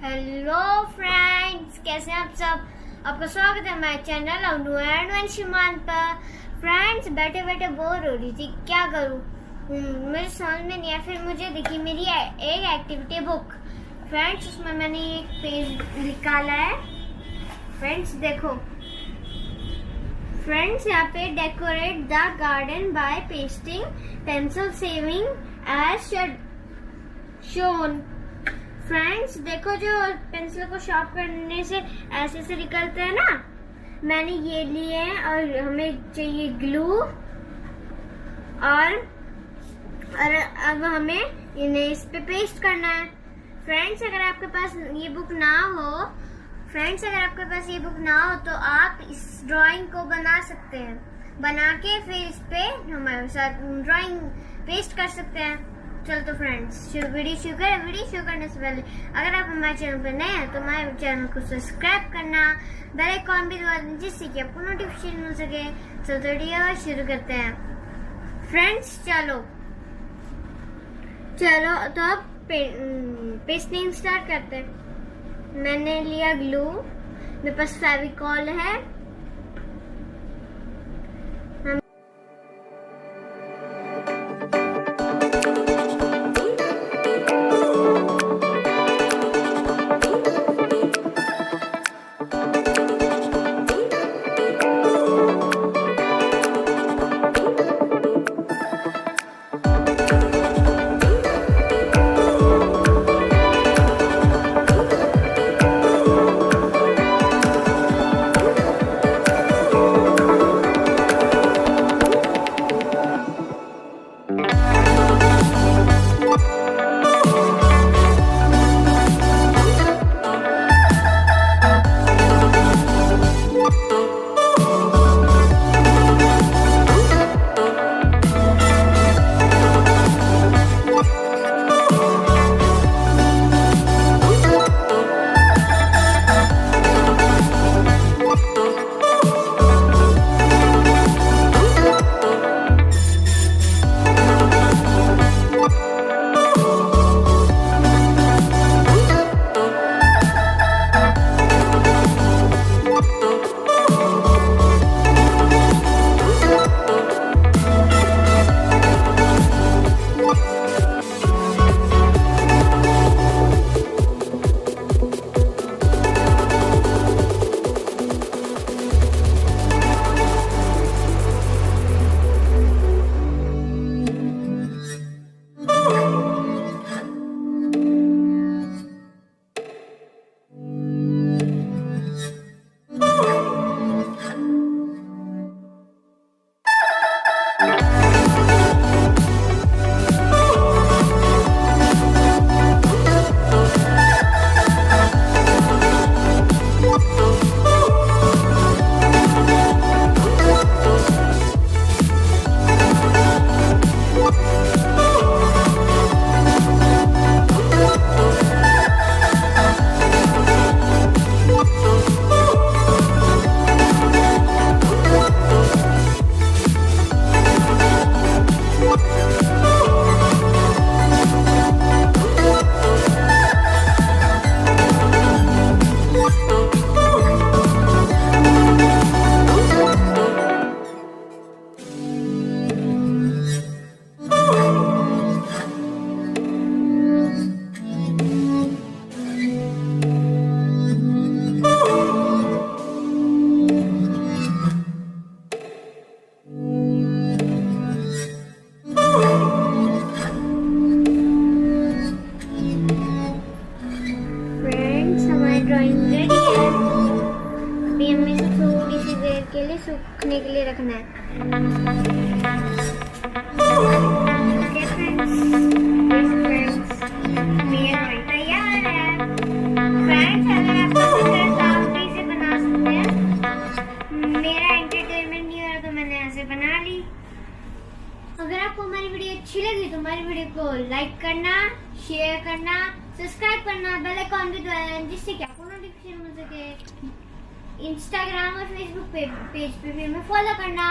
Hello friends, कैसे हैं आप सब। आपका स्वागत है हमारे चैनल avnuvanshumaan पर। फ्रेंड्स, बैठे बैठे बोर हो रही थी, क्या करूं, मुझे समझ में नहीं आया। फिर मुझे दिखी मेरी एक एक्टिविटी बुक। फ्रेंड्स, उसमें मैंने एक पेज निकाला है। फ्रेंड्स देखो, फ्रेंड्स यहाँ पे decorate the garden by pasting pencil shaving as shown. Friends देखो, जो पेंसिल को शार्प करने से ऐसे से निकलते हैं ना, मैंने ये लिए हैं और हमें चाहिए ग्लू और अब हमें इन्हें इस पे पेस्ट करना है। फ्रेंड्स अगर आपके पास ये बुक ना हो तो आप इस ड्राइंग को बना सकते हैं, बना के फिर इस पे हमारे साथ ड्राइंग पेस्ट कर सकते हैं। चलो तो फ्रेंड्स, वीडियो शुरू करने से पहले अगर आप हमारे चैनल पर नए हैं तो हमारे चैनल को सब्सक्राइब करना, बेल आइकॉन भी दबा दें जिससे कि आपको नोटिफिकेशन मिल सके। चलो तो वीडियो शुरू करते हैं। फ्रेंड्स चलो तो अब पेस्टिंग स्टार्ट करते हैं। मैंने लिया ग्लू, मेरे पास फेविकॉल है। ड्राइंग रेडी है। अभी हमें इसे थोड़ी सी देर के लिए सूखने के लिए रखना है। ओके फ्रेंड्स, मेरा ड्राइंग तैयार है। फ्रेंड्स अगर आपको पसंद है तो आप भी इसे बना सकते हैं। मेरा एंटरटेनमेंट नहीं हो रहा तो मैंने ऐसे बना ली। अगर आपको हमारी वीडियो अच्छी लगी तो हमारी वीडियो को लाइक करना, शेयर करना, सब्सक्राइब करना, बेल आइकॉन भी दबाना जिससे कि आपको नोटिफिकेशन मिल सके। इंस्टाग्राम और फेसबुक पेज पे भी हमें फॉलो करना।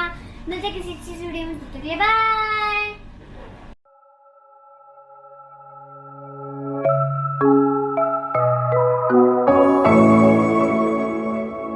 मिलते किसी अच्छी वीडियो में, तब तक के लिए बाय।